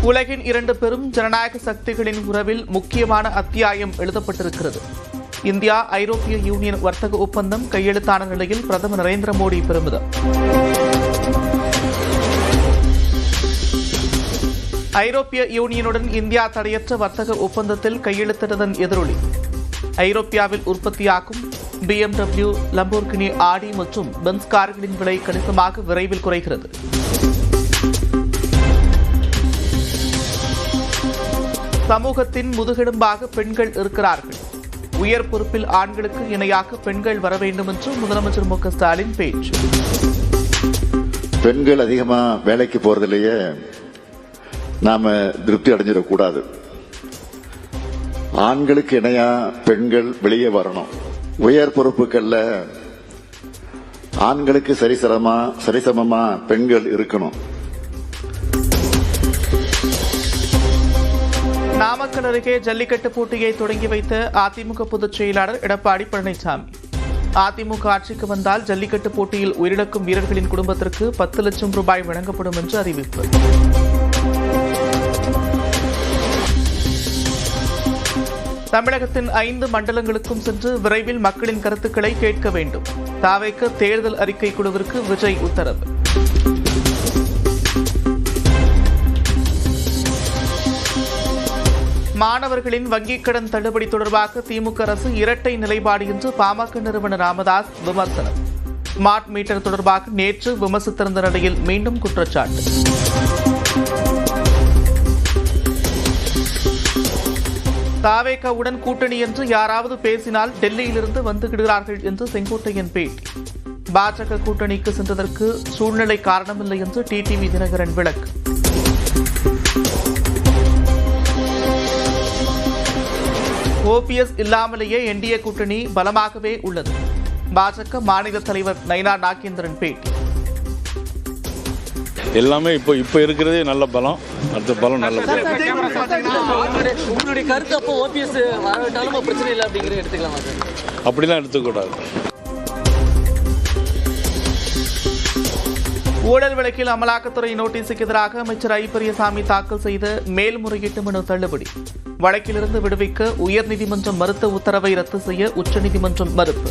உலகின் இரண்டு பெரும் ஜனநாயக சக்திகளின் உறவில் முக்கியமான அத்தியாயம் எழுதப்பட்டிருக்கிறது. இந்தியா ஐரோப்பிய யூனியன் வர்த்தக ஒப்பந்தம் கையெழுத்தான நிலையில் பிரதமர் நரேந்திர மோடி பெருமிதம். ஐரோப்பிய யூனியனுடன் இந்தியா தடையற்ற வர்த்தக ஒப்பந்தத்தில் கையெழுத்திட்டதன் எதிரொலி. ஐரோப்பியாவில் உற்பத்தியாகும் BMW, லம்போர்கினி, ஆடி மற்றும் பென்ஸ் கார்களின் விலை கணிசமாக விரைவில் குறைகிறது. சமூகத்தின் முதுகெலும்பாக பெண்கள் இருக்கிறார்கள். உயர் பொறுப்பில் ஆண்களுக்கு இணையாக பெண்கள் வர வேண்டும் என்று முதலமைச்சர் மு க ஸ்டாலின் பேச்சு. பெண்கள் அதிகமா வேலைக்கு போறதிலேயே நாம திருப்தி அடைஞ்சிடக்கூடாது. ஆண்களுக்கு இணையா பெண்கள் வெளியே வரணும். உயர் பொறுப்புகள்ல ஆண்களுக்கு சரிசமமா பெண்கள் இருக்கணும். நாமக்கல் அருகே ஜல்லிக்கட்டு போட்டியை தொடங்கி வைத்த அதிமுக பொதுச் செயலாளர் எடப்பாடி பழனிசாமி. அதிமுக ஆட்சிக்கு வந்தால் ஜல்லிக்கட்டு போட்டியில் உயிரிழக்கும் வீரர்களின் குடும்பத்திற்கு 10 லட்சம் ரூபாய் வழங்கப்படும் என்று அறிவிப்பு. தமிழகத்தின் 5 மண்டலங்களுக்கும் சென்று விரைவில் மக்களின் கருத்துக்களை கேட்க வேண்டும். தாவேக்கு தேர்தல் அறிக்கை குழுவிற்கு விஜய் உத்தரவு. மாணவர்களின் வங்கிக் கடன் தள்ளுபடி தொடர்பாக திமுக அரசு இரட்டை நிலைப்பாடு என்று பாமக நிறுவனர் ராமதாஸ் விமர்சனம். ஸ்மார்ட் மீட்டர் தொடர்பாக நேற்று விமர்சித்திருந்த நிலையில் மீண்டும் குற்றச்சாட்டு. தாவேகாவுடன் கூட்டணி என்று யாராவது பேசினால் டெல்லியிலிருந்து வந்துவிடுகிறார்கள் என்று செங்கோட்டையன் பேட்டி. பாஜக கூட்டணிக்கு சென்றதற்கு சூழ்நிலை காரணமில்லை என்று டிடிவி தினகரன் விளக்கு. ஓபிஎஸ் இல்லாமலேயே என்டிஏ கூட்டணி பலமாகவே உள்ளது. பாஜக மாநில தலைவர் நயினா நாகேந்திரன் பேட்டி. எல்லாமே இப்போ இருக்கிறதே நல்ல பலம். அடுத்த பலம் நல்ல பலம். உங்களுடைய கருத்து அப்போ ஓபிஎஸ் வரட்டாலும் பிரச்சனை இல்லை அப்படிங்கிறத எடுத்துக்கலாமா சார்? அப்படிலாம் எடுத்துக்கூடாது. ஊழல் வழக்கில் அமலாக்கத்துறை நோட்டீஸுக்கு எதிராக அமைச்சர் ஐ பெரியசாமி தாக்கல் செய்த மேல்முறையீட்டு மனு தள்ளுபடி. வழக்கிலிருந்து விடுவிக்க உயர்நீதிமன்றம் மறுத்த உத்தரவை ரத்து செய்ய உச்சநீதிமன்றம் மறுப்பு.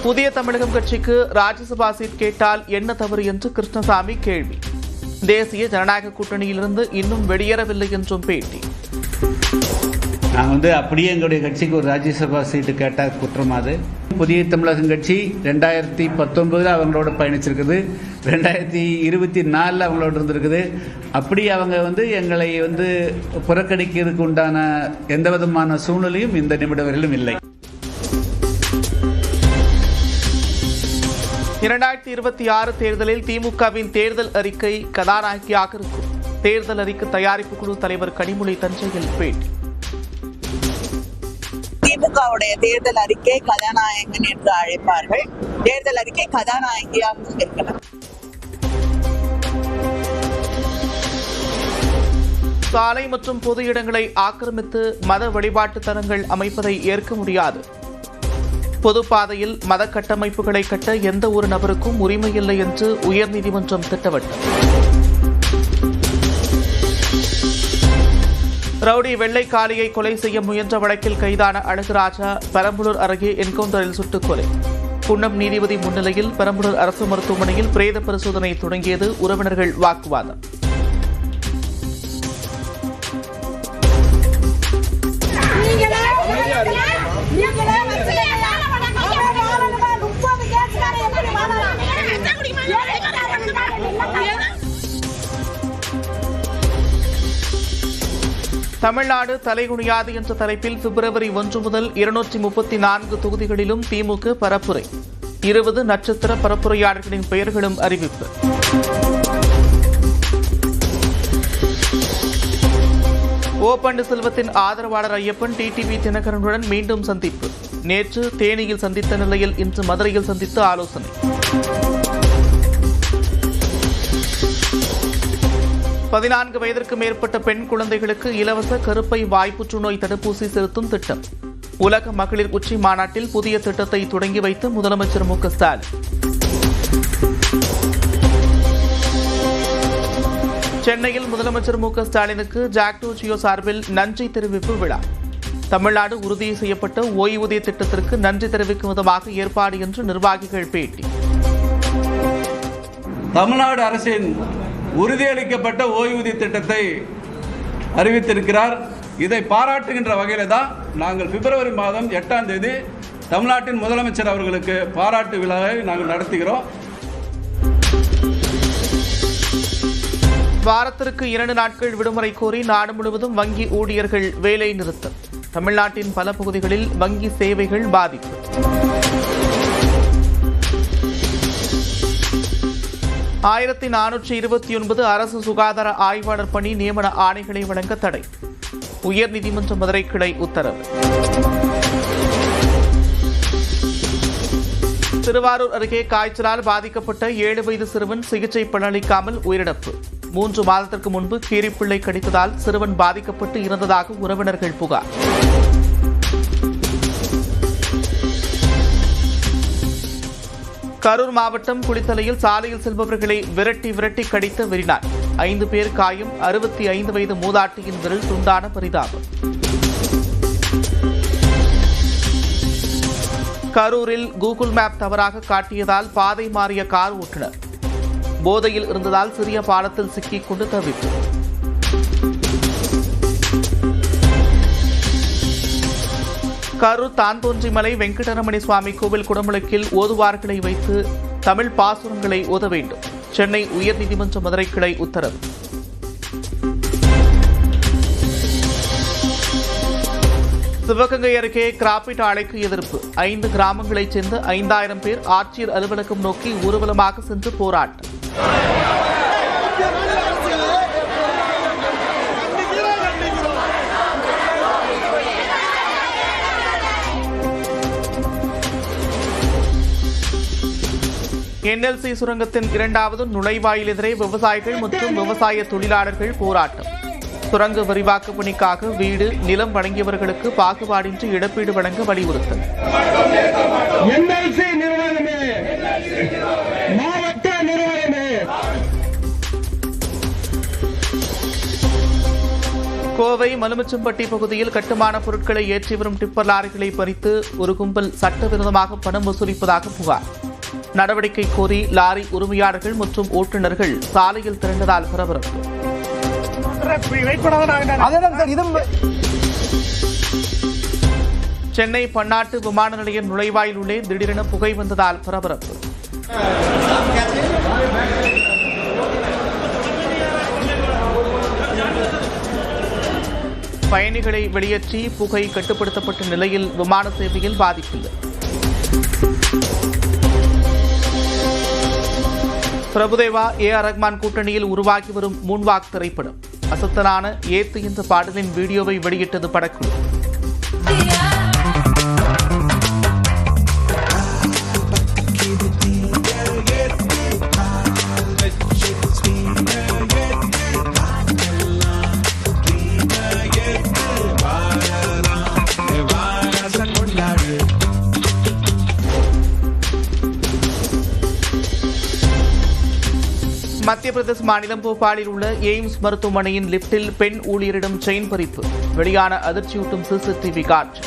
புதிய தமிழகம் கட்சிக்கு ராஜ்யசபா சீட் கேட்டால் என்ன தவறு என்று கிருஷ்ணசாமி கேள்வி. தேசிய ஜனநாயக கூட்டணியிலிருந்து இன்னும் வெளியேறவில்லை என்றும் பேட்டி. நாங்கள் அப்படியே எங்களுடைய கட்சிக்கு ஒரு ராஜ்யசபா சீட்டு கேட்டால் குற்றமாது. புதிய தமிழகம் கட்சி 2019 அவங்களோட பயணிச்சிருக்குது, 2024 அவங்களோட இருந்திருக்குது. அப்படி அவங்க எங்களை புறக்கணிக்கிறதுக்கு உண்டான எந்த விதமான சூழ்நிலையும் இந்த நிமிடம் வரையிலும் இல்லை. 2026 தேர்தலில் திமுகவின் தேர்தல் அறிக்கை கதாநாயகியாக இருக்கும். தேர்தல் அறிக்கை தயாரிப்பு குழு தலைவர் கனிமொழி தஞ்சையில் பேட்டி. திமுகவுடைய தேர்தல் அறிக்கை கதாநாயகன் என்று அழைப்பார்கள். தேர்தல் அறிக்கை கதாநாயகியாக இருக்கிறது. சாலை மற்றும் பொது இடங்களை ஆக்கிரமித்து மத வழிபாட்டு தலங்கள் அமைப்பதை ஏற்க முடியாது. பொதுப்பாதையில் மத கட்டமைப்புகளை கட்ட எந்த ஒரு நபருக்கும் உரிமையில்லை என்று உயர்நீதிமன்றம் திட்டவட்டம். ரவுடி வெள்ளைக்காளியை கொலை செய்ய முயன்ற வழக்கில் கைதான அழகுராஜா பெரம்பலூர் அருகே என்கவுண்டரில் சுட்டுக் கொலை. குன்னம் நீதிபதி முன்னிலையில் பெரம்பலூர் அரசு மருத்துவமனையில் பிரேத பரிசோதனை தொடங்கியது. உறவினர்கள் வாக்குவாதம். தமிழ்நாடு தலைகுனியாது என்ற தலைப்பில் பிப்ரவரி 1 முதல் 234 தொகுதிகளிலும் திமுக பரப்புரை. 20 நட்சத்திர பரப்புரையாளர்களின் பெயர்களும் அறிவிப்பு. ஓ பன்னீர்செல்வத்தின் ஆதரவாளர் ஐயப்பன் டிடிவி தினகரனுடன் மீண்டும் சந்திப்பு. நேற்று தேனியில் சந்தித்த நிலையில் இன்று மதுரையில் சந்தித்து ஆலோசனை. 14 வயதிற்கு மேற்பட்ட பெண் குழந்தைகளுக்கு இலவச கருப்பை வாய் புற்றுநோய் தடுப்பூசி செலுத்தும் திட்டம். உலக மகளிர் உச்சி மாநாட்டில் புதிய திட்டத்தை தொடங்கி வைத்த முதலமைச்சர் மு க ஸ்டாலின். சென்னையில் முதலமைச்சர் மு க ஸ்டாலினுக்கு ஜாக்டோ ஜியோ சார்பில் நன்றி தெரிவிப்பு விழா. தமிழ்நாடு உறுதி செய்யப்பட்ட ஓய்வூதிய திட்டத்திற்கு நன்றி தெரிவிக்கும் விதமாக ஏற்பாடு என்று நிர்வாகிகள் பேட்டி. தமிழ்நாடு அரசின் உறுதியளிக்கப்பட்ட ஓய்வூதிய திட்டத்தை அறிவித்திருக்கிறார். இதை பாராட்டுகின்ற வகையில் தான் நாங்கள் பிப்ரவரி மாதம் 8ஆம் தேதி தமிழ்நாட்டின் முதலமைச்சர் அவர்களுக்கு பாராட்டு விழாவை நாங்கள் நடத்துகிறோம். வாரத்திற்கு 2 நாட்கள் விடுமுறை கோரி நாடு முழுவதும் வங்கி ஊழியர்கள் வேலை நிறுத்தம். தமிழ்நாட்டின் பல பகுதிகளில் வங்கி சேவைகள் பாதிப்பு. ஆயிரத்தி 429 அரசு சுகாதார ஆய்வாளர் பணி நியமன ஆணைகளை வழங்க தடை. உயர்நீதிமன்ற மதுரை கிளை உத்தரவு. திருவாரூர் அருகே காய்ச்சலால் பாதிக்கப்பட்ட 7 வயது சிறுவன் சிகிச்சை பலனளிக்காமல் உயிரிழப்பு. 3 மாதத்திற்கு முன்பு கீரிப்பிள்ளை கடித்ததால் சிறுவன் பாதிக்கப்பட்டு இறந்ததாக உறவினர்கள் புகார். கரூர் மாவட்டம் குளித்தலையில் சாலையில் செல்பவர்களை விரட்டி கடித்த வெறிநாய். 5 பேர் காயம். 65 வயது மூதாட்டியின் விரல் துண்டான பரிதாபம். கரூரில் கூகுள் மேப் தவறாக காட்டியதால் பாதை மாறிய கார் ஓட்டுநர். போதையில் இருந்ததால் சிறிய பாலத்தில் சிக்கிக் கொண்டு தவிப்பு. கரூர் தாந்தோன்றிமலை வெங்கடரமணி சுவாமி கோவில் குடமுழுக்கில் ஓதுவார்களை வைத்து தமிழ் பாசுரங்களை ஓத வேண்டும். சென்னை உயர்நீதிமன்ற மதுரை கிளை உத்தரவு. சிவகங்கை அருகே கிராபைட் ஆலைக்கு எதிர்ப்பு. 5 கிராமங்களைச் சேர்ந்த 5000 பேர் ஆட்சியர் அலுவலகம் நோக்கி ஊர்வலமாக சென்று போராட்டம். NLC சுரங்கத்தின் 2வது நுழைவாயில் எதிரே விவசாயிகள் மற்றும் விவசாய தொழிலாளர்கள் போராட்டம். சுரங்க விரிவாக்க பணிக்காக வீடு, நிலம் வழங்கியவர்களுக்கு பாகுபாடின்றி இழப்பீடு வழங்க வலியுறுத்தல். கோவை மலுமிச்சம்பட்டி பகுதியில் கட்டுமான பொருட்களை ஏற்றி வரும் டிப்பர் லாரிகளை பறித்து ஒரு கும்பல் சட்டவிரோதமாக பணம் வசூலிப்பதாக புகார். நடவடிக்கை கோரி லாரி உரிமையாளர்கள் மற்றும் ஓட்டுநர்கள் சாலையில் திரண்டதால் பரபரப்பு. சென்னை பன்னாட்டு விமான நிலைய நுழைவாயில் உள்ளே திடீரென புகை வந்ததால் பரபரப்பு. பயணிகளை வெளியேற்றி புகை கட்டுப்படுத்தப்பட்ட நிலையில் விமான சேவையில் பாதிப்பில்லை. பிரபுதேவா AR ரஹ்மான் கூட்டணியில் உருவாகி வரும் மூன்வாக் திரைப்படம். அசத்தலான ஏத்து என்ற பாடலின் வீடியோவை வெளியிட்டது படக்குழு. மத்திய பிரதேச மாநிலம் போபாலில் உள்ள எய்ம்ஸ் மருத்துவமனையின் லிப்டில் பெண் ஊழியரிடம் செயின் பறிப்பு. வெளியான அதிர்ச்சியூட்டும் CCTV காட்சி.